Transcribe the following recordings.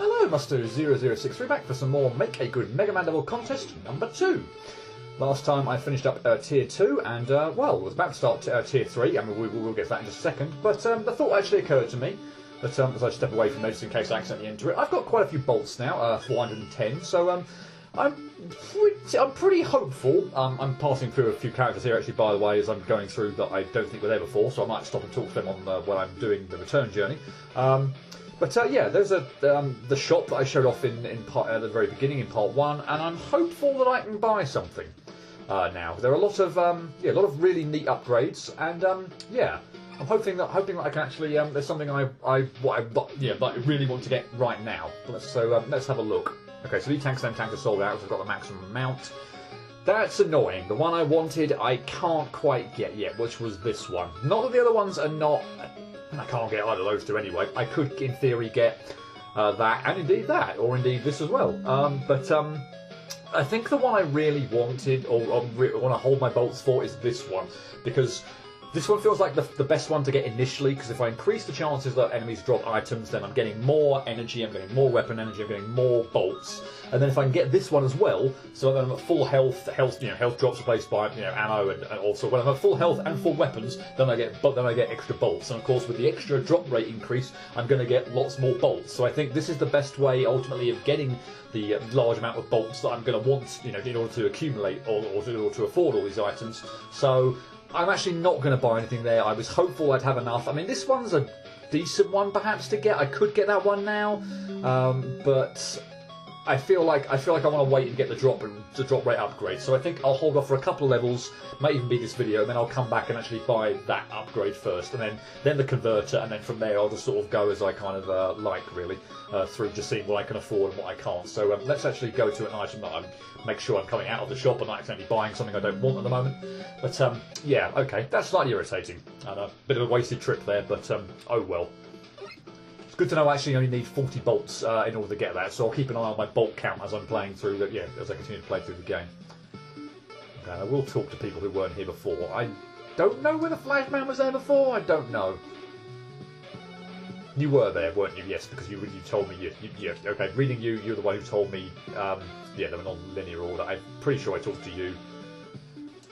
Hello, Muster0063 back for some more Make a Good Megaman level contest number 2. Last time I finished up tier 2 and, well, was about to start tier 3. I mean, we'll get to that in just a second. But the thought actually occurred to me that as I step away from it just in case I accidentally enter it, I've got quite a few bolts now, 410. So I'm pretty hopeful. I'm passing through a few characters here actually, by the way, as I'm going through that I don't think were there before. So I might stop and talk to them on when I'm doing the return journey. But yeah, there's the shop that I showed off in part, at the very beginning in part 1, and I'm hopeful that I can buy something now. There are a lot of really neat upgrades, and yeah, I'm hoping that I can actually there's something I really want to get right now. Let's have a look. Okay, so these tanks are sold out. So I've got the maximum amount. That's annoying. The one I wanted, I can't quite get yet, which was this one. Not that the other ones are not. I can't get either of those two anyway. I could, in theory, get that, and indeed that, or indeed this as well. But I think the one I really wanted, or want to hold my bolts for, is this one, because this one feels like the best one to get initially, because if I increase the chances that enemies drop items, then I'm getting more energy, I'm getting more weapon energy, I'm getting more bolts. And then if I can get this one as well, so that I'm at full health drops replaced by ammo, and also when I'm at full health and full weapons, then I get extra bolts. And of course, with the extra drop rate increase, I'm going to get lots more bolts. So I think this is the best way ultimately of getting the large amount of bolts that I'm going to want, in order to accumulate or in order to afford all these items. So I'm actually not going to buy anything there. I was hopeful I'd have enough. I mean, this one's a decent one perhaps to get. I could get that one now, but I feel like I want to wait and get the drop rate upgrade. So I think I'll hold off for a couple of levels. Might even be this video, and then I'll come back and actually buy that upgrade first, and then the converter, and then from there I'll just sort of go as I kind of like, really, through just seeing what I can afford and what I can't. So let's actually go to an item that I make sure I'm coming out of the shop and not accidentally buying something I don't want at the moment. But yeah, okay, that's slightly irritating and a bit of a wasted trip there. But oh well. It's good to know I actually only need 40 bolts in order to get that, so I'll keep an eye on my bolt count as I'm playing through the as I continue to play through the game. Okay, I will talk to people who weren't here before. I don't know whether Flashman was there before. I don't know. You were there, weren't you? Yes, because you told me. Yeah, okay. Reading you, you're the one who told me. Yeah, they were non-linear order. I'm pretty sure I talked to you.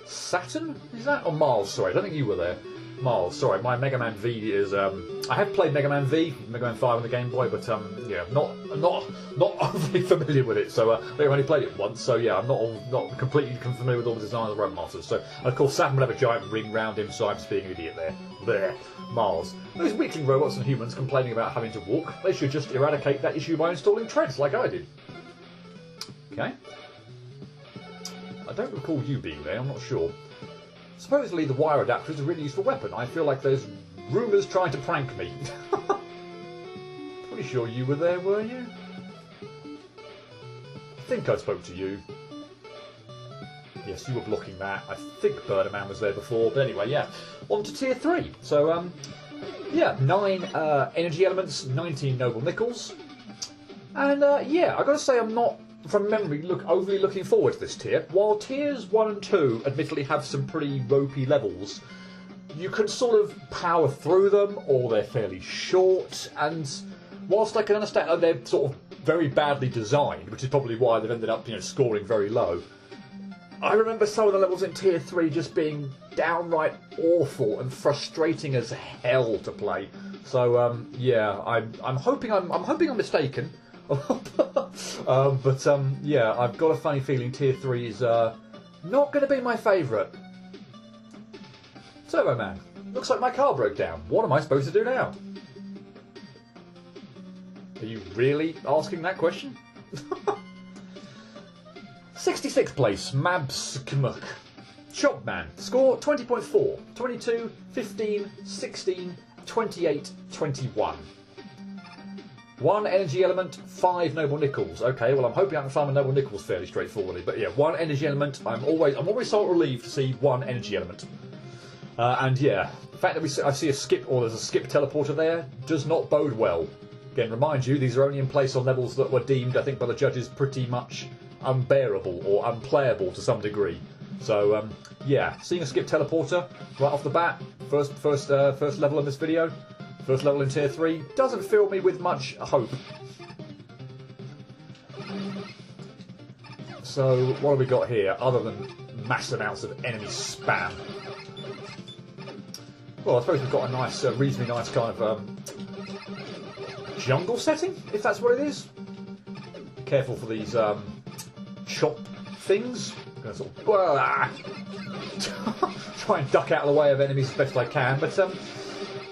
Saturn? Is that? Or Mars? Sorry, I don't think you were there. Mars, sorry, my Megaman V is. I have played Megaman V, Megaman 5 on the Game Boy, but yeah, not overly familiar with it. So I've only played it once. So yeah, I'm not completely familiar with all the design of the Roadmasters. So and of course Saturn would have a giant ring round him, so I'm just being an idiot there. There, Mars. Those weakling robots and humans complaining about having to walk. They should just eradicate that issue by installing treads, like I did. Okay. I don't recall you being there. I'm not sure. Supposedly the wire adapter is a really useful weapon. I feel like there's rumours trying to prank me. Pretty sure you were there, were you? I think I spoke to you. Yes, you were blocking that. I think Burderman was there before. But anyway, yeah. On to tier 3. So, yeah, 9 energy elements, 19 noble nickels. And, yeah, I've got to say I'm not, from memory, overly looking forward to this tier. While tiers 1 and 2 admittedly have some pretty ropey levels, you can sort of power through them, or they're fairly short, and whilst I can understand that they're sort of very badly designed, which is probably why they've ended up, scoring very low, I remember some of the levels in tier 3 just being downright awful and frustrating as hell to play. So yeah, I'm hoping I'm mistaken. But yeah, I've got a funny feeling tier 3 is not going to be my favourite. Turbo Man, looks like my car broke down. What am I supposed to do now? Are you really asking that question? 66th place, Mabskmuk. Chomp Man, score 20.4, 22, 15, 16, 28, 21. 1 energy element, 5 noble nickels. Okay, well I'm hoping I can find my noble nickels fairly straightforwardly. But yeah, 1 energy element. I'm always so relieved to see 1 energy element. And yeah, the fact that I see a skip, or there's a skip teleporter there, does not bode well. Again, remind you, these are only in place on levels that were deemed, I think, by the judges pretty much unbearable or unplayable to some degree. So yeah, seeing a skip teleporter right off the bat, first level in this video. First level in tier 3 doesn't fill me with much hope. So, what have we got here, other than mass amounts of enemy spam? Well, I suppose we've got a nice, reasonably nice kind of jungle setting, if that's what it is. Careful for these chomp things. I'm going to sort of try and duck out of the way of enemies as best I can. But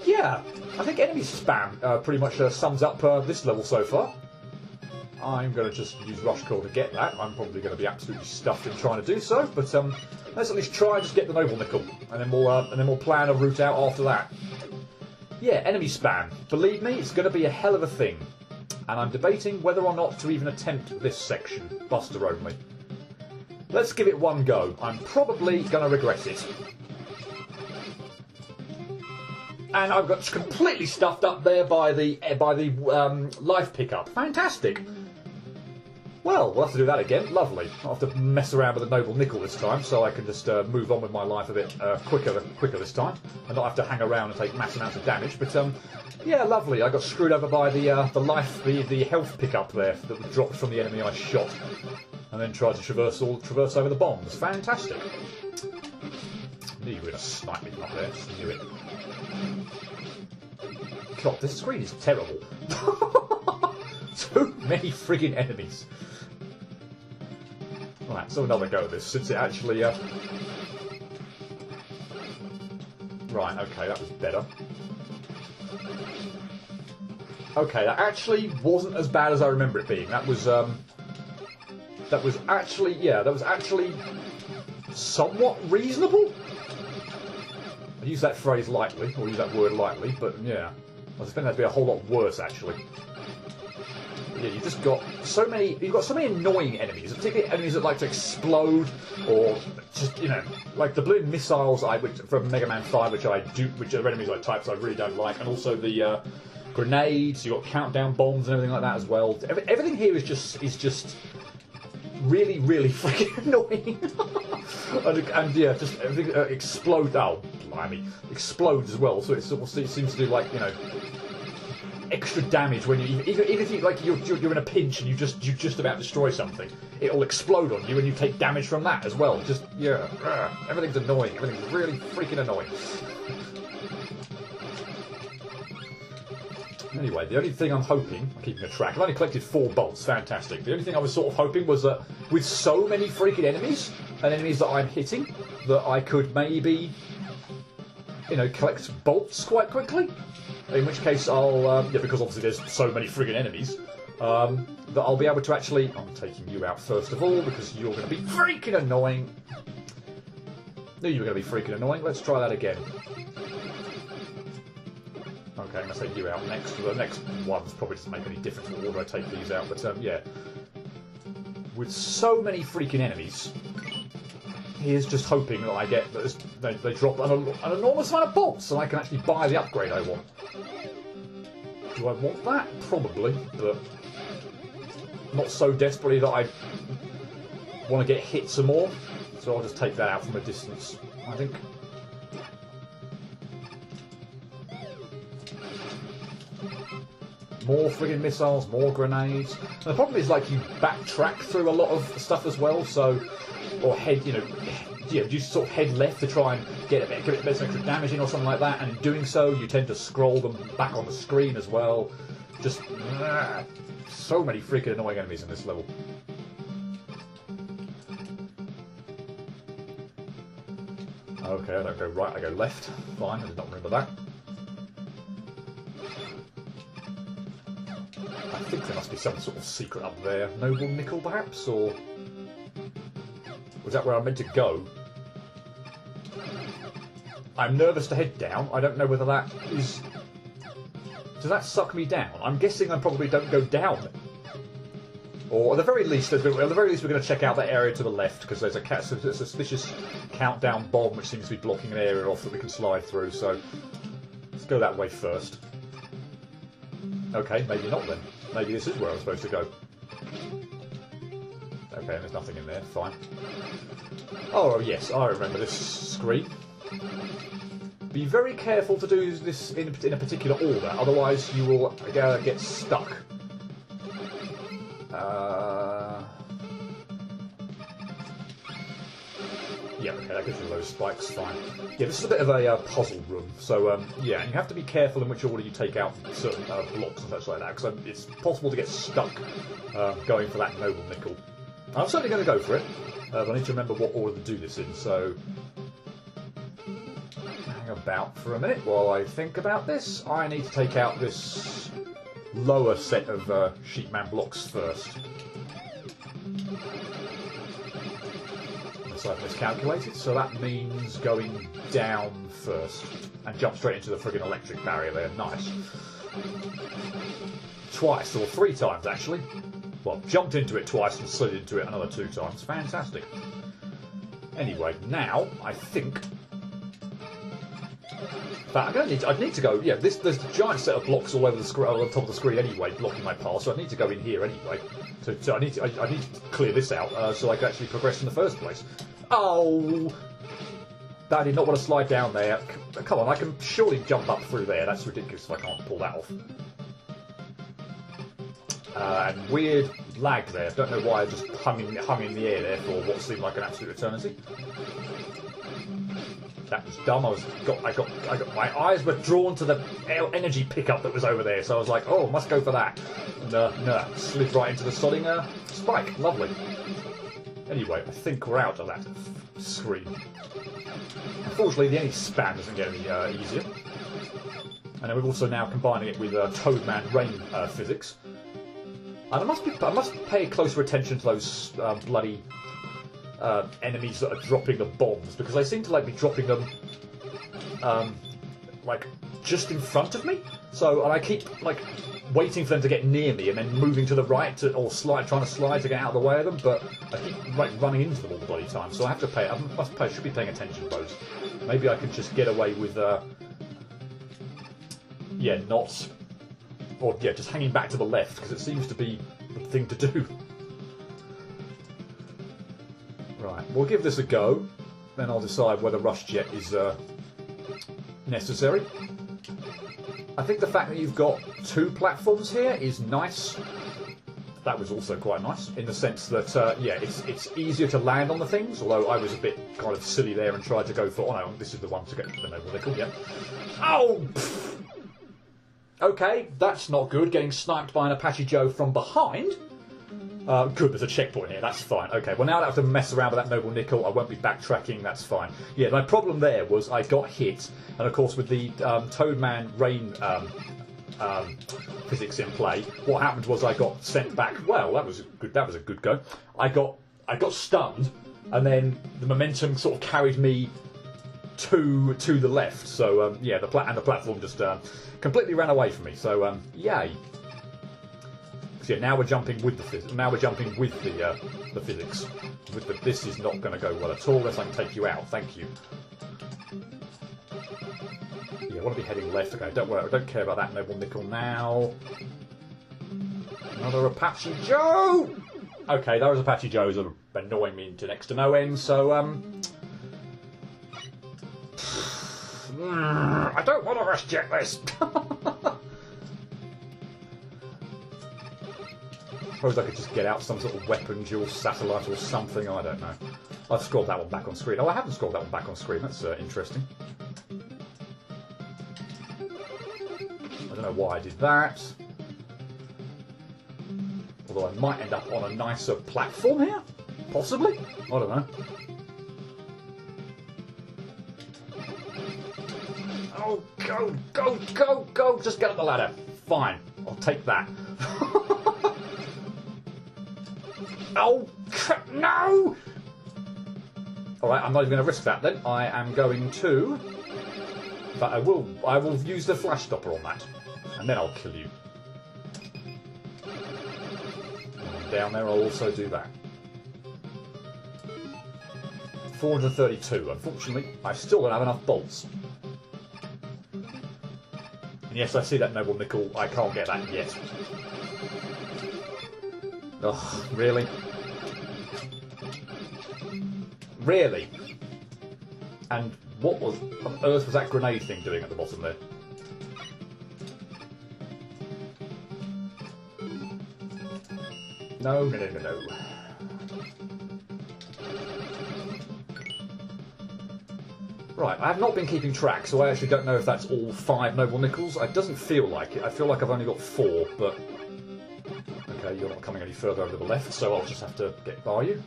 yeah, I think enemy spam pretty much sums up this level so far. I'm going to just use Rush Core to get that. I'm probably going to be absolutely stuffed in trying to do so. But let's at least try and just get the Noble Nickel, and then we'll plan a route out after that. Yeah, enemy spam. Believe me, it's going to be a hell of a thing. And I'm debating whether or not to even attempt this section, Buster only. Let's give it one go. I'm probably going to regret it. And I've got completely stuffed up there by the life pickup. Fantastic. Well, we'll have to do that again. Lovely. I'll have to mess around with the Noble Nickel this time, so I can just move on with my life a bit quicker this time, and not have to hang around and take mass amounts of damage. But yeah, lovely. I got screwed over by the health pickup there that was dropped from the enemy I shot, and then tried to traverse over the bombs. Fantastic. Knew you were going to snipe me up there. Just knew it. God, this screen is terrible. Too many friggin' enemies. Right, so another go at this, since it actually... Right, okay, that was better. Okay, that actually wasn't as bad as I remember it being. That was actually somewhat reasonable. I use that phrase lightly, or use that word lightly, but yeah. I was expecting that to be a whole lot worse, actually. Yeah, you've just got so many. You've got so many annoying enemies, particularly enemies that like to explode, or just like the balloon missiles from Mega Man 5, which are enemies like types I really don't like, and also the grenades. You've got countdown bombs and everything like that as well. Everything here is just really, really freaking annoying. and yeah, just everything explodes. Oh, blimey, explodes as well. So it seems to do like extra damage when you even if you like you're in a pinch and you just about destroy something, it'll explode on you and you take damage from that as well. Just yeah, everything's annoying. Everything's really freaking annoying. Anyway, the only thing I'm hoping, I'm keeping a track, I've only collected 4 bolts, fantastic. The only thing I was sort of hoping was that with so many freaking enemies, and enemies that I'm hitting, that I could maybe, collect bolts quite quickly. In which case I'll, because obviously there's so many friggin' enemies, that I'll be able to actually... I'm taking you out first of all, because you're going to be freaking annoying. Knew you were going to be freaking annoying. Let's try that again. Okay, I'm going to take you out next. The next ones probably doesn't make any difference what order I take these out, but yeah. With so many freaking enemies, here's just hoping that I get that they drop an enormous amount of bolts and I can actually buy the upgrade I want. Do I want that? Probably, but not so desperately that I want to get hit some more. So I'll just take that out from a distance, I think. More friggin' missiles, more grenades. And the problem is, like, you backtrack through a lot of stuff as well, so... Or head, you sort of head left to try and get a bit of extra damage in or something like that, and in doing so, you tend to scroll them back on the screen as well. Just... so many freaking annoying enemies in this level. Okay, I don't go right, I go left. Fine, I did not remember that. I think there must be some sort of secret up there. Noble Nickel, perhaps? Or... was that where I'm meant to go? I'm nervous to head down. I don't know whether that is... does that suck me down? I'm guessing I probably don't go down. Or at the very least, we're going to check out that area to the left, because there's a suspicious countdown bomb which seems to be blocking an area off that we can slide through, so let's go that way first. Okay, maybe not then. Maybe this is where I'm supposed to go. Okay, there's nothing in there, fine. Oh yes, I remember this screen. Be very careful to do this in a particular order, otherwise you will get stuck. Yeah, okay, that gives you those spikes, fine. Yeah, this is a bit of a puzzle room, so yeah, and you have to be careful in which order you take out certain blocks and such like that, because it's possible to get stuck going for that noble nickel. I'm certainly going to go for it, but I need to remember what order to do this in, so hang about for a minute while I think about this. I need to take out this lower set of sheepman blocks first. So I've miscalculated, so that means going down first and jump straight into the friggin' electric barrier there. Nice. Twice, or 3 times actually. Well, jumped into it twice and slid into it another 2 times. Fantastic. Anyway, now I think that I'd need to go. Yeah, there's a giant set of blocks all over the screen, on top of the screen anyway, blocking my path. So I need to go in here anyway. So I need to clear this out so I can actually progress in the first place. Oh, I did not want to slide down there. Come on, I can surely jump up through there. That's ridiculous if I can't pull that off. And weird lag there. Don't know why I just hung in the air there for what seemed like an absolute eternity. That was dumb. I got my eyes were drawn to the energy pickup that was over there, so I was like, oh, must go for that. And no, slid right into the sodding spike. Lovely. Anyway, I think we're out of that screen. Unfortunately, the spam doesn't get any easier. And then we're also now combining it with Toad Man rain physics. And I must pay closer attention to those bloody enemies that are dropping the bombs, because they seem to be dropping them like just in front of me. So, and I keep waiting for them to get near me and then moving to the right or trying to slide to get out of the way of them. But I keep running into them all the bloody time. So I have to should be paying attention to those. Maybe I can just get away with just hanging back to the left, because it seems to be the thing to do. Right, we'll give this a go, then I'll decide whether Rush Jet is necessary. I think the fact that you've got 2 platforms here is nice. That was also quite nice, in the sense that, it's easier to land on the things, although I was a bit kind of silly there and tried to go for... Oh no, this is the one to get the noble nickel, yeah. Oh! Pfft. Okay, that's not good, getting sniped by an Apache Joe from behind. Good, there's a checkpoint here, that's fine. Okay, well now I don't have to mess around with that noble nickel, I won't be backtracking, that's fine. Yeah, my problem there was I got hit, and of course with the Toad Man rain physics in play, what happened was I got sent back. Well, that was a good go. I got stunned, and then the momentum sort of carried me to the left. So the platform just completely ran away from me. So yay. So yeah, now we're jumping with the physics. Now we're jumping with the physics. This is not going to go well at all unless I can take you out. Thank you. Yeah, I want to be heading left. Okay, don't worry. I don't care about that noble nickel now. Another Apache Joe. Okay, those Apache Joes are annoying me to next to no end. So I don't want to rush jet this. Suppose I could just get out some sort of weapon, dual satellite or something, I don't know. I've scrolled that one back on screen. Oh, I haven't scrolled that one back on screen, that's interesting. I don't know why I did that. Although I might end up on a nicer platform here? Possibly? I don't know. Oh, go! Just get up the ladder. Fine, I'll take that. Oh, no! Alright, I'm not even going to risk that then. I am going to... But I will use the flash stopper on that. And then I'll kill you. And down there I'll also do that. 432. Unfortunately, I still don't have enough bolts. And yes, I see that noble nickel. I can't get that yet. Ugh, really? Really? And what on earth was that grenade thing doing at the bottom there? No. Right, I have not been keeping track, so I actually don't know if that's all 5 noble nickels. It doesn't feel like it. I feel like I've only got 4, but... Okay, you're not coming any further over to the left, so I'll just have to get by you.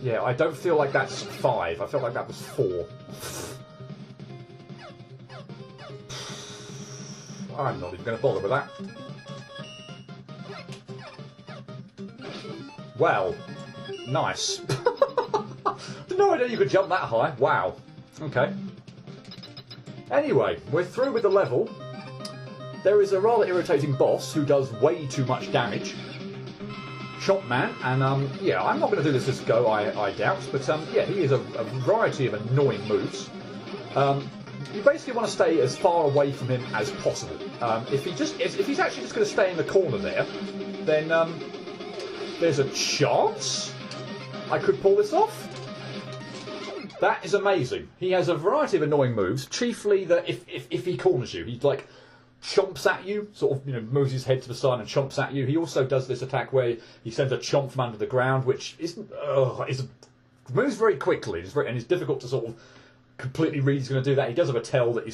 Yeah, I don't feel like that's 5. I felt like that was 4. I'm not even going to bother with that. Well, nice. No idea you could jump that high. Wow. Okay. Anyway, we're through with the level. There is a rather irritating boss who does way too much damage. Chomp Man, and yeah, I'm not going to do this as go, I doubt, but yeah, he has a variety of annoying moves. You basically want to stay as far away from him as possible. If he's actually just going to stay in the corner there, then there's a chance I could pull this off. That is amazing. He has a variety of annoying moves, chiefly that if he corners you, he like chomps at you, sort of, you know, moves his head to the side and chomps at you. He also does this attack where he sends a chomp from under the ground, which moves very quickly. And it's difficult to sort of completely read he's going to do that. He does have a tell that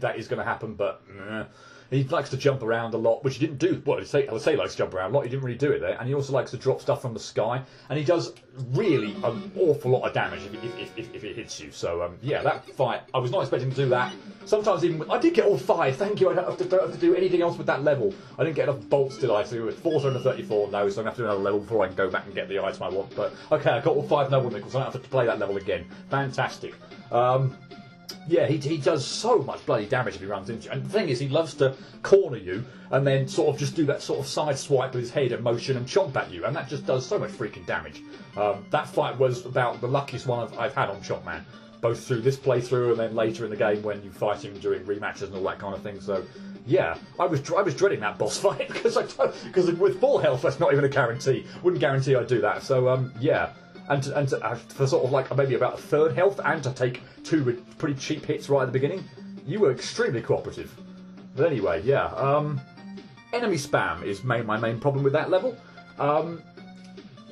that is going to happen, but he likes to jump around a lot, which he didn't do. Well, I would say he likes to jump around a lot. He didn't really do it there, and he also likes to drop stuff from the sky, and he does really an awful lot of damage if it hits you. So yeah, that fight, I was not expecting to do that. Sometimes even I did get all 5. Thank you. I don't have to do anything else with that level. I didn't get enough bolts, did I? So with 434, no. So I'm going to have to do another level before I can go back and get the item I want. But okay, I got all 5 noble nickels. I don't have to play that level again. Fantastic. Yeah, he does so much bloody damage if he runs into you. And the thing is, he loves to corner you and then sort of just do that sort of side swipe with his head in motion and chomp at you. And that just does so much freaking damage. That fight was about the luckiest one I've had on Chomp Man. Both through this playthrough and then later in the game when you fight him during rematches and all that kind of thing. So, yeah, I was dreading that boss fight because with full health, that's not even a guarantee. Wouldn't guarantee I'd do that. So, yeah. And for sort of like maybe about a third health, and to take 2 pretty cheap hits right at the beginning, you were extremely cooperative. But anyway, yeah. Enemy spam is my main problem with that level.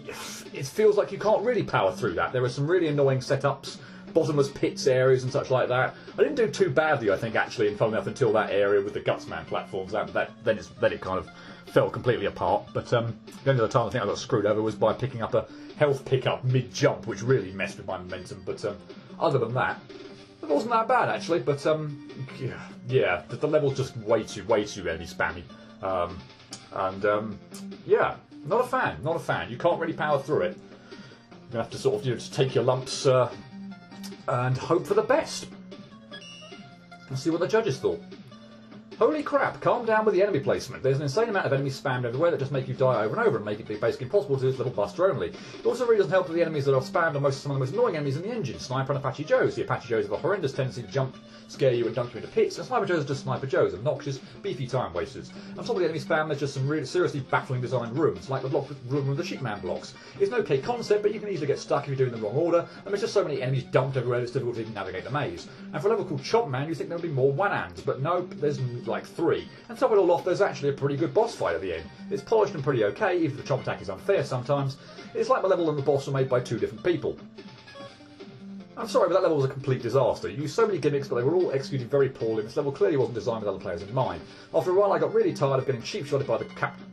It feels like you can't really power through that. There are some really annoying setups, bottomless pits areas and such like that. I didn't do too badly, I think, actually, and funnily enough, until that area with the Gutsman platforms. Then it kind of fell completely apart. But the only other time I think I got screwed over was by picking up a health pickup mid-jump, which really messed with my momentum. But other than that, it wasn't that bad, actually. But yeah, the level's just way too enemy spammy. Yeah, not a fan. You can't really power through it. You're gonna have to sort of just take your lumps and hope for the best. Let's see what the judges thought. Holy crap, calm down with the enemy placement. There's an insane amount of enemies spammed everywhere that just make you die over and over and make it basically impossible to do this level buster only. It also really doesn't help with the enemies that are spammed on some of the most annoying enemies in the engine. Sniper and Apache Joes. The Apache Joes have a horrendous tendency to jump, scare you and dunk you into pits, and Sniper Joes are just Sniper Joes, obnoxious, beefy time wasters. On top of the enemy spam, there's just some really seriously baffling designed rooms, like the room with the Sheepman blocks. It's an okay concept, but you can easily get stuck if you're doing the wrong order, and there's just so many enemies dumped everywhere it's difficult to even navigate the maze. And for a level called Chomp Man, you think there would be more one-ands, but nope, there's like 3. And to top it all off, there's actually a pretty good boss fight at the end. It's polished and pretty okay, even if the chomp attack is unfair sometimes. It's like the level and the boss are made by 2 different people. I'm sorry, but that level was a complete disaster. You used so many gimmicks, but they were all executed very poorly. This level clearly wasn't designed with other players in mind. After a while, I got really tired of getting cheap-shotted by the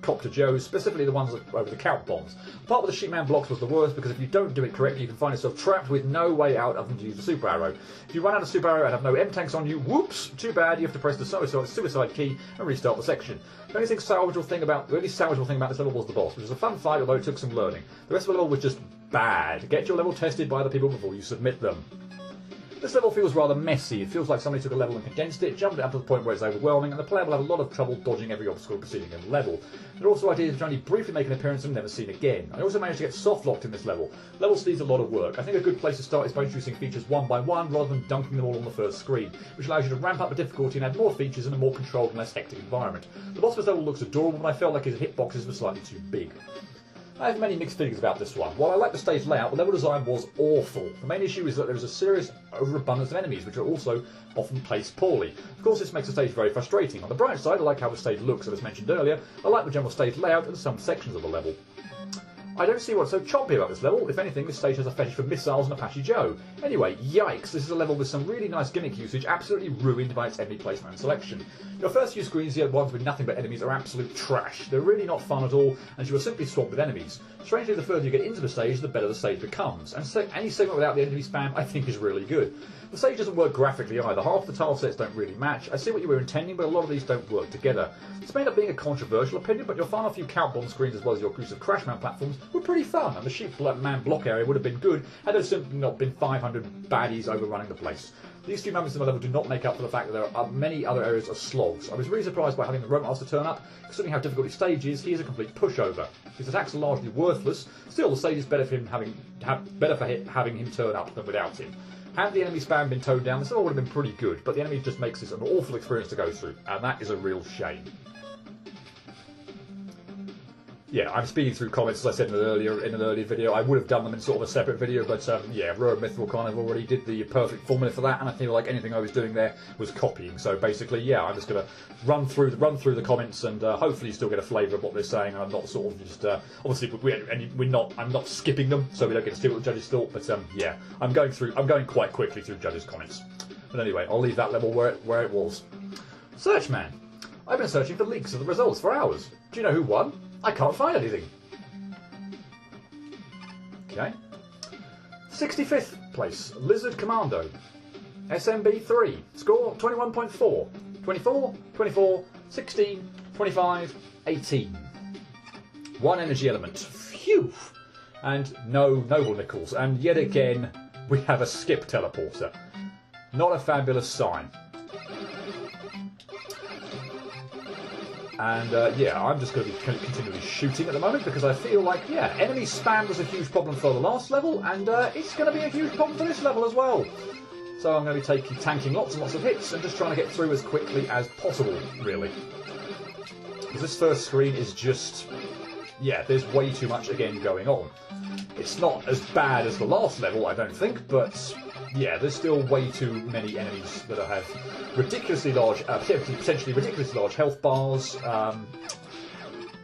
Copter Joes, specifically the ones over the Count bombs. The part with the Sheepman blocks was the worst, because if you don't do it correctly, you can find yourself trapped with no way out other than to use the super arrow. If you run out of super arrow and have no M-tanks on you, whoops! Too bad, you have to press the suicide key and restart the section. The only salvageable thing about this level was the boss, which was a fun fight, although it took some learning. The rest of the level was just bad. Get your level tested by other people before you submit them. This level feels rather messy. It feels like somebody took a level and condensed it, jumped it up to the point where it's overwhelming, and the player will have a lot of trouble dodging every obstacle proceeding in the level. There are also ideas which only briefly make an appearance and never seen again. I also managed to get soft-locked in this level. Level needs a lot of work. I think a good place to start is by introducing features one by one, rather than dunking them all on the first screen, which allows you to ramp up the difficulty and add more features in a more controlled and less hectic environment. The boss of this level looks adorable, but I felt like his hitboxes were slightly too big. I have many mixed feelings about this one. While I like the stage layout, the level design was awful. The main issue is that there is a serious overabundance of enemies, which are also often placed poorly. Of course, this makes the stage very frustrating. On the bright side, I like how the stage looks, as mentioned earlier. I like the general stage layout and some sections of the level. I don't see what's so choppy about this level. If anything, this stage has a fetish for missiles and Apache Joe. Anyway, yikes, this is a level with some really nice gimmick usage, absolutely ruined by its enemy placement and selection. Your first few screens, the ones with nothing but enemies, are absolute trash. They're really not fun at all, and you are simply swamped with enemies. Strangely, the further you get into the stage, the better the stage becomes. And so any segment without the enemy spam, I think, is really good. The stage doesn't work graphically either. Half the tile sets don't really match. I see what you were intending, but a lot of these don't work together. This may end up being a controversial opinion, but your final few count bomb screens as well as your gruesome Crashman platforms were pretty fun, and the Sheep Man block area would have been good had there simply not been 500 baddies overrunning the place. These few moments in the level do not make up for the fact that there are many other areas of slogs. I was really surprised by having the Roadmaster turn up. Considering how difficult his stage is, he is a complete pushover. His attacks are largely worthless. Still, the stage is better for him having him turn up than without him. Had the enemy spam been toned down, this all would have been pretty good, but the enemy just makes this an awful experience to go through, and that is a real shame. Yeah, I'm speeding through comments, as I said in an earlier video. I would have done them in sort of a separate video, but yeah, Road Mythril kind of already did the perfect formula for that, and I feel like anything I was doing there was copying. So basically, yeah, I'm just going to run through the comments and hopefully still get a flavour of what they're saying. And I'm not sort of just obviously I'm not skipping them, so we don't get to see what the judges thought. But yeah, I'm going quite quickly through judges' comments. But anyway, I'll leave that level where it was. Search Man. I've been searching for leaks of the results for hours. Do you know who won? I can't find anything. Okay. 65th place, Lizard Commando. SMB 3. Score 21.4. 24, 24, 16, 25, 18. One energy element. Phew! And no noble nickels. And yet again, we have a skip teleporter. Not a fabulous sign. And yeah, I'm just going to be continually shooting at the moment because I feel like, yeah, enemy spam was a huge problem for the last level, and it's going to be a huge problem for this level as well. So I'm going to be tanking lots and lots of hits and just trying to get through as quickly as possible, really. Because this first screen is just, yeah, there's way too much again going on. It's not as bad as the last level, I don't think, but yeah, there's still way too many enemies that have ridiculously large, potentially ridiculously large health bars,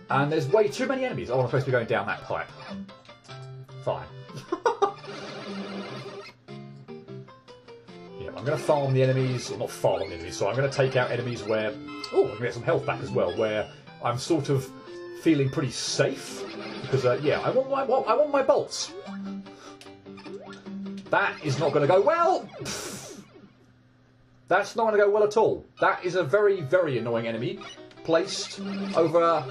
and there's way too many enemies. Oh, I'm supposed to be going down that pipe. Fine. Yeah, I'm going to farm the enemies, or not farm the enemies, so I'm going to take out enemies where, oh, I'm going to get some health back as well, where I'm sort of feeling pretty safe, because, yeah, I want my bolts. That is not going to go well. That's not going to go well at all. That is a very, very annoying enemy placed over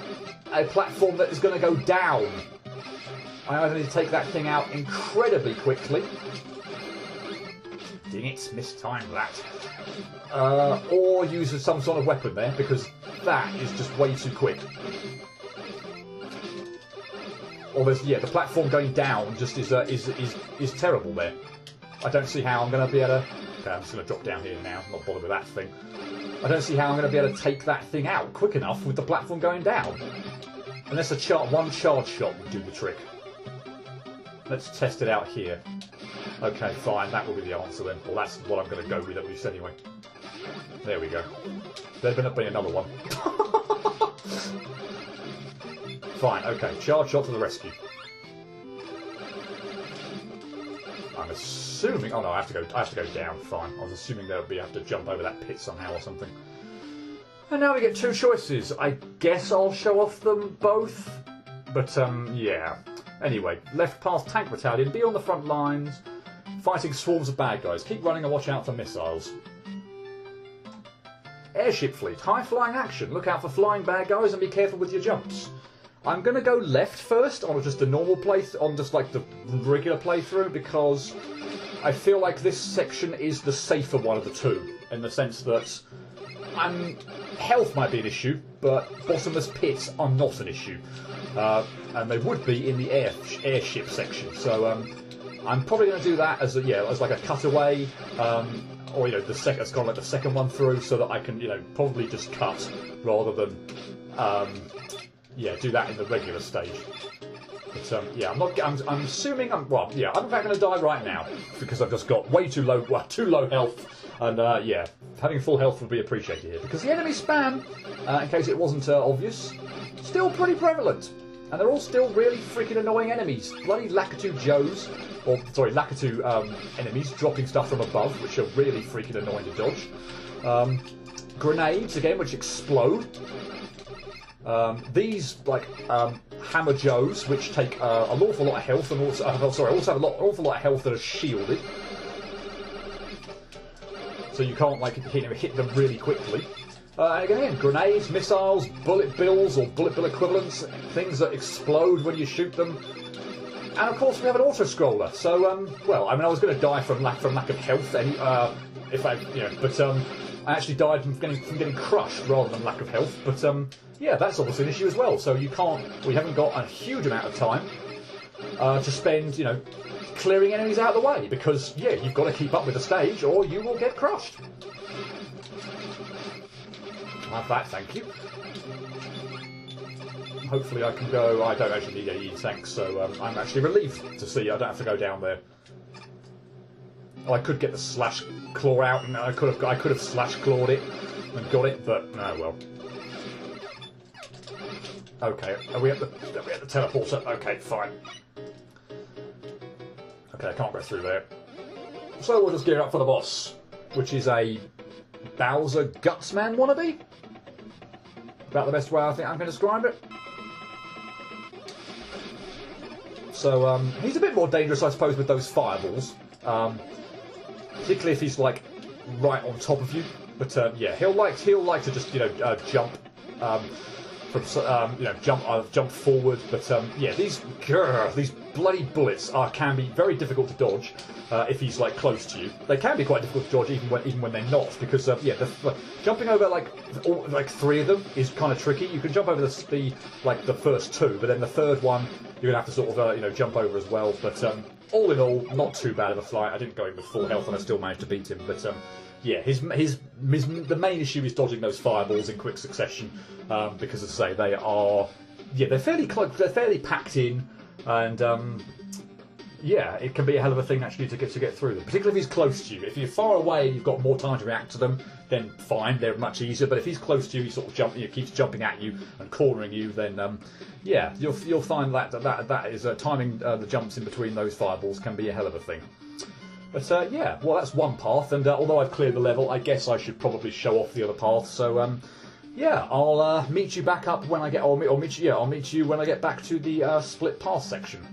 a platform that is going to go down. I either need to take that thing out incredibly quickly. Dang it, mistimed that. Or use some sort of weapon there, because that is just way too quick. Or there's, yeah, the platform going down just is terrible there. I don't see how I'm going to be able to... Okay, I'm just going to drop down here now, I'm not bothered with that thing. I don't see how I'm going to be able to take that thing out quick enough with the platform going down. Unless one charge shot would do the trick. Let's test it out here. Okay, fine, that will be the answer then. Well, that's what I'm going to go with at least anyway. There we go. There's going to be another one. Fine, okay, charge shot to the rescue. I'm assuming... Oh no, I have to go down, fine. I was assuming there would be... I have to jump over that pit somehow or something. And now we get two choices. I guess I'll show off them both. But, yeah. Anyway, left past tank battalion, be on the front lines, fighting swarms of bad guys. Keep running and watch out for missiles. Airship fleet, high flying action. Look out for flying bad guys and be careful with your jumps. I'm going to go left first on just a normal playthrough, on just like the regular playthrough, because I feel like this section is the safer one of the two, in the sense that health might be an issue, but bottomless pits are not an issue, and they would be in the airship section. So I'm probably going to do that as like a cutaway, or it's kind of like the second one through, so that I can probably just cut rather than. Yeah, do that in the regular stage. But yeah, I'm assuming I'm in fact going to die right now because I've just got way too low health, and yeah, having full health would be appreciated here because the enemy spam, in case it wasn't obvious, still pretty prevalent. And they're all still really freaking annoying enemies. Bloody Lakitu Joes, or sorry, Lakitu enemies dropping stuff from above, which are really freaking annoying to dodge. Grenades, again, which explode. These, like, Hammer Joes, which take an awful lot of health, and also, also have an awful lot of health that are shielded. So you can't, like, hit them really quickly. And again, grenades, missiles, bullet bills or bullet bill equivalents, things that explode when you shoot them. And of course we have an auto-scroller. So, well, I mean, I was going to die from lack of health, if I, you know, but I actually died from getting crushed rather than lack of health. But yeah, that's obviously an issue as well. So you haven't got a huge amount of time to spend, you know, clearing enemies out of the way, because yeah, you've got to keep up with the stage or you will get crushed. Have that, thank you. Hopefully I can go. I don't actually need any tanks, so I'm actually relieved to see I don't have to go down there. Oh, I could get the slash claw out, and I could have slash clawed it and got it, but oh well. Okay, are we at the teleporter? Okay, fine. Okay, I can't go through there. So we'll just gear up for the boss, which is a Bowser Gutsman wannabe. About the best way I think I can describe it. So he's a bit more dangerous, I suppose, with those fireballs, particularly if he's like right on top of you. But yeah, he'll like to just jump jump forward. But yeah, these bloody bullets can be very difficult to dodge if he's like close to you. They can be quite difficult to dodge even when they're not, because yeah, jumping over like three of them is kind of tricky. You can jump over the first two, but then the third one you're gonna have to sort of jump over as well. But all in all, not too bad of a fight. I didn't go in with full health and I still managed to beat him. But yeah, the main issue is dodging those fireballs in quick succession, because as I say, they're fairly close, they're fairly packed in, and yeah, it can be a hell of a thing actually to get through them. Particularly if he's close to you. If you're far away and you've got more time to react to them, then fine, they're much easier. But if he's close to you, he sort of keeps jumping at you and cornering you, then yeah, you'll find that is timing the jumps in between those fireballs can be a hell of a thing. But yeah, well, that's one path, and although I've cleared the level, I guess I should probably show off the other path. So yeah, I'll meet you back up when I get. I'll meet you when I get back to the split path section.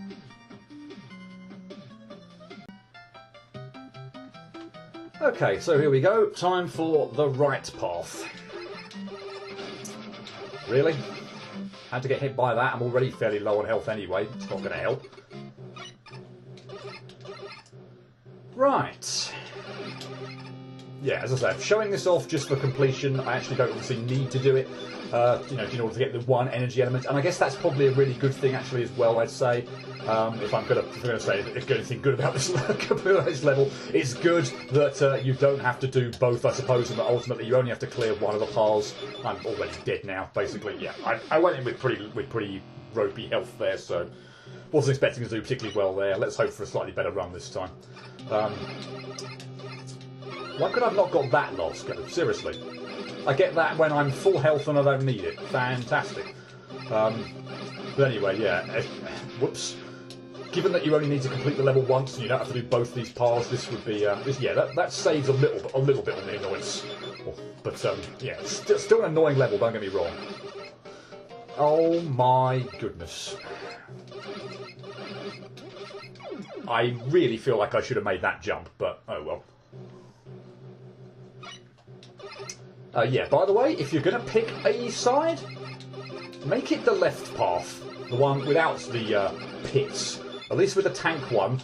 Okay, so here we go. Time for the right path. Really? Had to get hit by that. I'm already fairly low on health anyway. It's not going to help. Right. Yeah, as I say, showing this off just for completion. I actually don't obviously need to do it, in order to get the one energy element. And I guess that's probably a really good thing actually as well, I'd say. If I'm going to say anything good about this level, it's good that you don't have to do both, I suppose, and that ultimately you only have to clear one of the paths. I'm already dead now, basically. Yeah, I went in with pretty ropey health there, so wasn't expecting to do particularly well there. Let's hope for a slightly better run this time. Why could I have not got that lost? Seriously. I get that when I'm full health and I don't need it. Fantastic. But anyway, yeah. Whoops. Given that you only need to complete the level once and you don't have to do both these paths, this would be that saves a little bit on the annoyance. But yeah, still an annoying level. Don't get me wrong. Oh my goodness. I really feel like I should have made that jump, but oh well. Yeah, by the way, if you're going to pick a side, make it the left path. The one without the pits. At least with the tank one,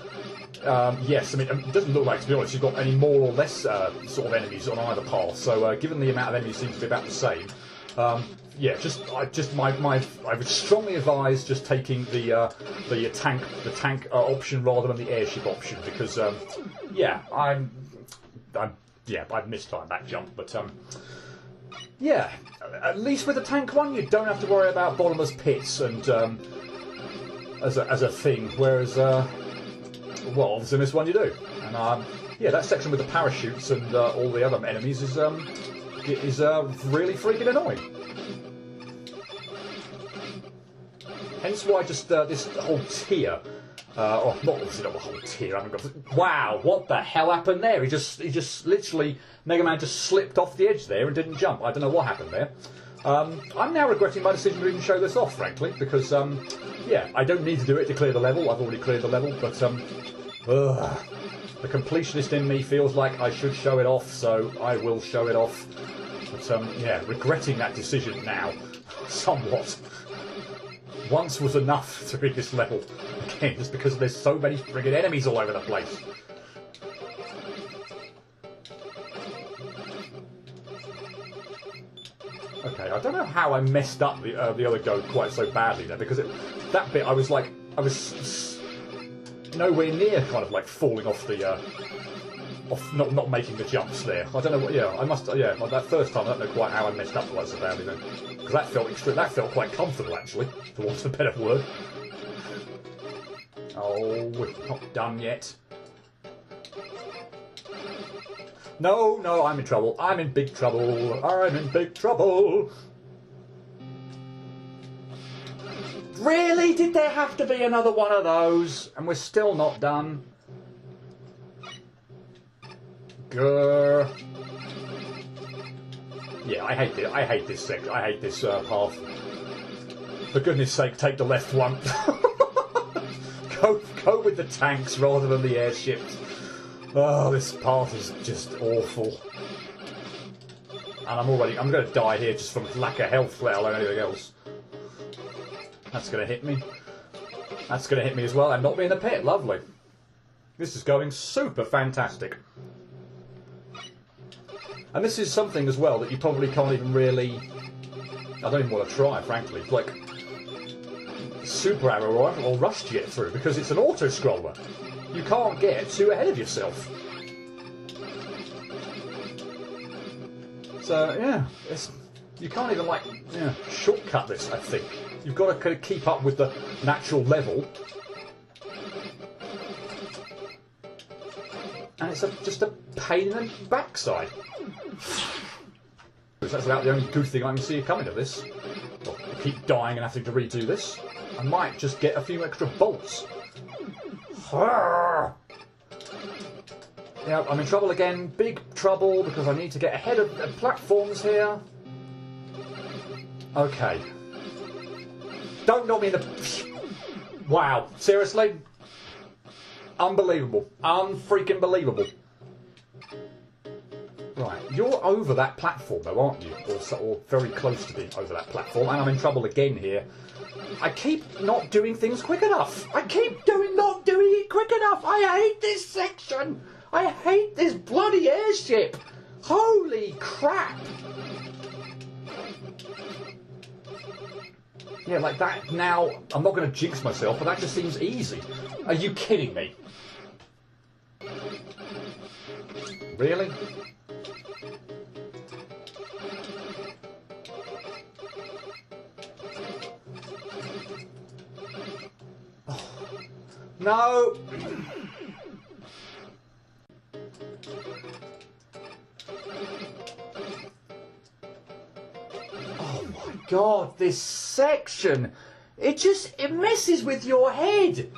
yes, I mean, it doesn't look like, to be honest, you've got any more or less sort of enemies on either path. So given the amount of enemies seems to be about the same, yeah, I would strongly advise just taking the tank option rather than the airship option, because yeah, I've mistimed that jump, but yeah, at least with the tank one, you don't have to worry about bottomless pits and as a thing, whereas well, obviously in this one you do, and yeah, that section with the parachutes and all the other enemies is really freaking annoying. Hence why just this whole tier, or not a whole tier. I haven't got. Wow, what the hell happened there? He just literally Megaman just slipped off the edge there and didn't jump. I don't know what happened there. I'm now regretting my decision to even show this off, frankly, because yeah, I don't need to do it to clear the level. I've already cleared the level, but the completionist in me feels like I should show it off, so I will show it off. But yeah, regretting that decision now, somewhat. Once was enough to beat this level. Again, just because there's so many friggin' enemies all over the place. Okay, I don't know how I messed up the other go quite so badly there, because that bit I was nowhere near kind of like falling off the not making the jumps there. I don't know what. Yeah, I must. Yeah, that first time I don't know quite how I messed up quite so badly then, because that felt quite comfortable actually, for want of a better word. Oh, we're not done yet. No, no, I'm in trouble. I'm in big trouble. I'm in big trouble. Really? Did there have to be another one of those? And we're still not done. Grr. Yeah, I hate this section. I hate this path. For goodness sake, take the left one. Go with the tanks rather than the airships. Oh, this path is just awful. And I'm going to die here just from lack of health, let alone anything else. That's going to hit me. That's going to hit me as well, and not me in the pit. Lovely. This is going super fantastic. And this is something as well that you probably can't even really... I don't even want to try, frankly. Like, super arrow or rush to get through, because it's an auto-scroller. You can't get too ahead of yourself. So, yeah, you can't even, like, shortcut this, I think. You've got to kind of keep up with the natural level. And it's just a pain in the backside. That's about the only good thing I can see coming to this. I'll keep dying and having to redo this. I might just get a few extra bolts. Yeah, I'm in trouble again. Big trouble, because I need to get ahead of the platforms here. Okay. Don't knock me in the... Wow. Seriously? Unbelievable. Unfreaking believable. Right. You're over that platform, though, aren't you? Or very close to being over that platform. And I'm in trouble again here. I keep not doing things quick enough. I keep not doing it quick enough. I hate this section. I hate this bloody airship. Holy crap. Yeah, like that now, I'm not going to jinx myself, but that just seems easy. Are you kidding me? Really? Oh. No! God, this section, it messes with your head.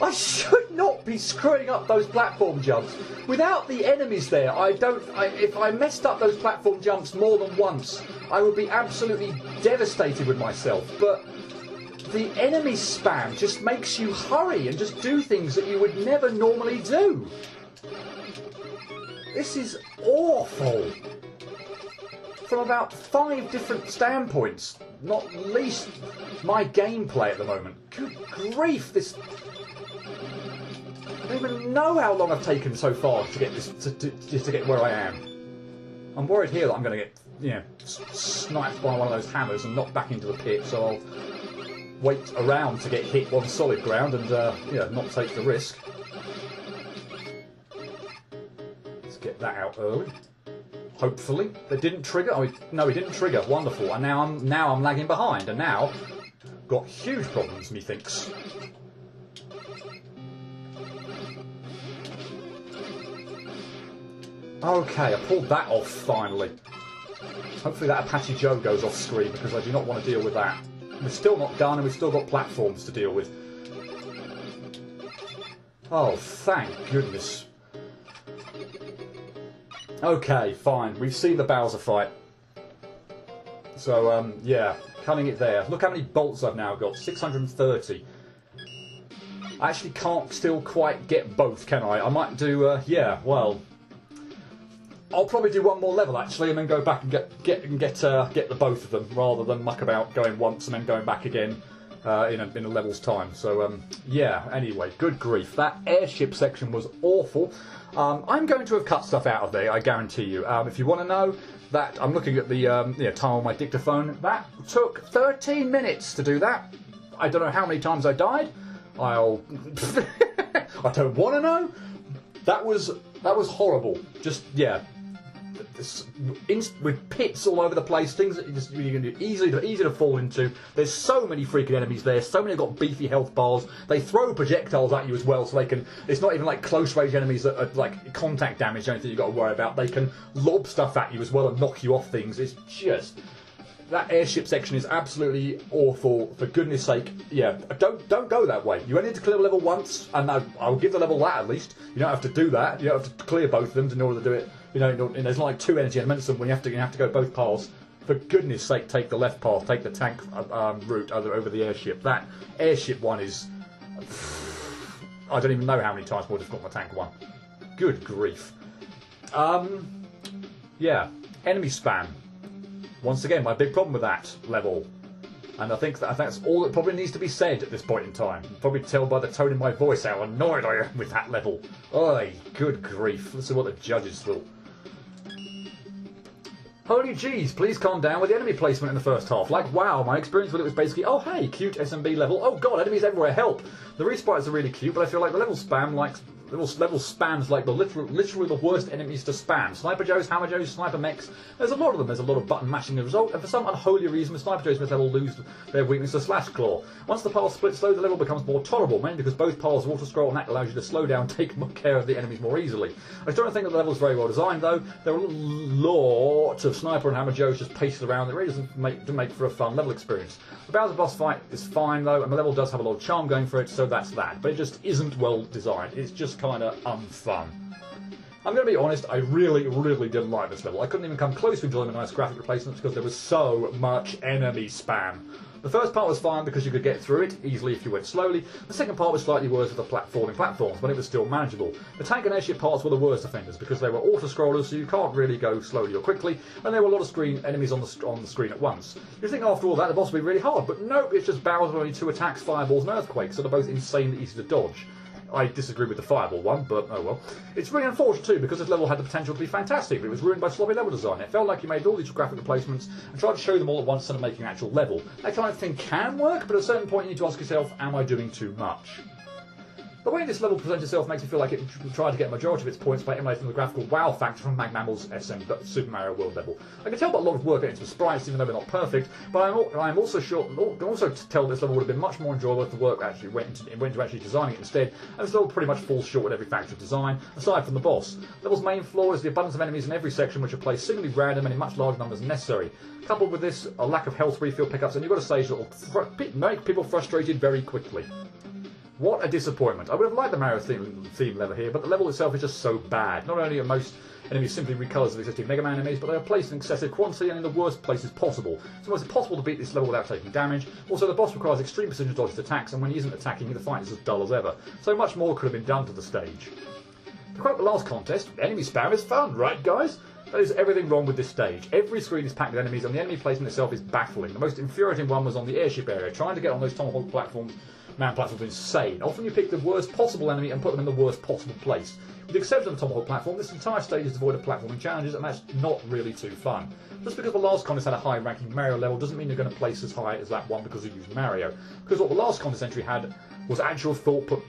I should not be screwing up those platform jumps. Without the enemies there, if I messed up those platform jumps more than once, I would be absolutely devastated with myself. But the enemy spam just makes you hurry and just do things that you would never normally do. This is awful. From about 5 different standpoints, not least my gameplay at the moment. Good grief, this... I don't even know how long I've taken so far to get this to get where I am. I'm worried here that I'm going to get, sniped by one of those hammers and knocked back into the pit, so I'll wait around to get hit on solid ground and, not take the risk. Let's get that out early. Hopefully, they didn't trigger. Oh, no, it didn't trigger. Wonderful. And now I'm lagging behind, and now got huge problems, methinks. Okay, I pulled that off finally. Hopefully that Apache Joe goes off screen, because I do not want to deal with that. We're still not done, and we've still got platforms to deal with. Oh, thank goodness. Okay, fine. We've seen the Bowser fight. So, yeah, cutting it there. Look how many bolts I've now got. 630. I actually can't still quite get both, can I? I might do, yeah, well... I'll probably do one more level, actually, and then go back and get the both of them, rather than muck about going once and then going back again in a level's time. So, yeah, anyway, good grief. That airship section was awful. I'm going to have cut stuff out of there, I guarantee you. If you want to know, that I'm looking at the time on my dictaphone. That took 13 minutes to do that. I don't know how many times I died. I don't want to know. That was horrible. Just, yeah. With pits all over the place, things that you're going to easy to fall into. There's so many freaking enemies there. So many have got beefy health bars. They throw projectiles at you as well, so they can. It's not even like close range enemies that are like contact damage or anything you've got to worry about. They can lob stuff at you as well and knock you off things. It's just. That airship section is absolutely awful. For goodness sake, yeah, don't go that way. You only need to clear level once, and I'll give the level that at least. You don't have to do that. You don't have to clear both of them in order to do it. You know, and there's like 2 energy elements, and when you have to go both paths. For goodness sake, take the left path. Take the tank route over the airship. That airship one is. I don't even know how many times more difficult than the tank one. Good grief. Yeah, enemy spam. Once again, my big problem with that level, and I think that's all that probably needs to be said at this point in time. You can probably tell by the tone in my voice how annoyed I am with that level. Oi, good grief. Let's see what the judges thought. Holy jeez, please calm down with the enemy placement in the first half. Like, wow, my experience with it was basically, oh hey, cute SMB level. Oh god, enemies everywhere, help. The resprites are really cute, but I feel like the level spams like literally the worst enemies to spam. Sniper Joes, Hammer Joes, Sniper Mechs. There's a lot of them. There's a lot of button mashing as a result, and for some unholy reason, the Sniper Joes level lose their weakness to Slash Claw. Once the path splits though, the level becomes more tolerable, mainly because both paths auto scroll, and that allows you to slow down, take more care of the enemies more easily. I still don't think that the level is very well designed though. There are lots of Sniper and Hammer Joes just pasted around. It really doesn't make for a fun level experience. The Bowser boss fight is fine though, and the level does have a lot of charm going for it, so that's that. But it just isn't well designed. It's just kind of unfun. I'm going to be honest, I really didn't like this level. I couldn't even come close to enjoying the nice graphic replacements because there was so much enemy spam. The first part was fine because you could get through it easily if you went slowly. The second part was slightly worse with the platforming platforms, but it was still manageable. The tank and airship parts were the worst offenders because they were auto-scrollers, so you can't really go slowly or quickly, and there were a lot of enemies on the screen at once. You'd think after all that the boss would be really hard, but nope, it's just Bowser with only 2 attacks, fireballs and earthquakes, so they're both insanely easy to dodge. I disagree with the fireball one, but oh well. It's really unfortunate too, because this level had the potential to be fantastic, but it was ruined by sloppy level design. It felt like you made all these graphic replacements and tried to show them all at once instead of making an actual level. That kind of thing can work, but at a certain point you need to ask yourself, am I doing too much? The way this level presents itself makes me feel like it tried to get a majority of its points by emulating the graphical wow factor from Magmamel's Super Mario World level. I can tell by a lot of work went into the sprites, even though they're not perfect, but I'm also sure, can also tell this level would have been much more enjoyable if the work actually went into actually designing it instead, and this level pretty much falls short with every factor of design, aside from the boss. The level's main flaw is the abundance of enemies in every section, which are placed singly random and in much larger numbers than necessary. Coupled with this, a lack of health refill pickups, and you've got a stage that will make people frustrated very quickly. What a disappointment. I would have liked the Mario theme level here, but the level itself is just so bad. Not only are most enemies simply recolours of existing Megaman enemies, but they are placed in excessive quantity and in the worst places possible. It's almost impossible to beat this level without taking damage. Also, the boss requires extreme precision to dodge his attacks, and when he isn't attacking, the fight is as dull as ever. So much more could have been done to the stage. To quote the last contest, enemy spam is fun, right guys? That is everything wrong with this stage. Every screen is packed with enemies, and the enemy placement itself is baffling. The most infuriating one was on the airship area. Trying to get on those tomahawk platforms is insane. Often you pick the worst possible enemy and put them in the worst possible place. With the exception of the tomahawk platform, this entire stage is devoid of platforming challenges, and that's not really too fun. Just because the last contest had a high ranking Mario level doesn't mean you're going to place as high as that one because you used Mario. Because what the last contest entry had was actual thought put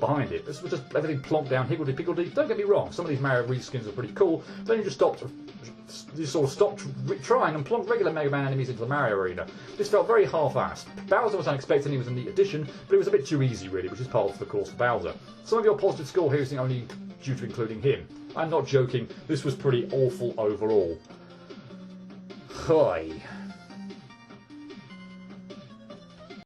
behind it. This was just everything plonked down, higgledy-piggledy. Don't get me wrong, some of these Mario reskins are pretty cool, but then you sort of stopped trying and plonked regular Mega Man enemies into the Mario arena. This felt very half-assed. Bowser was unexpected and he was a neat addition, but it was a bit too easy really, which is part of the course for Bowser. Some of your positive score here is only due to including him. I'm not joking, this was pretty awful overall. Hi.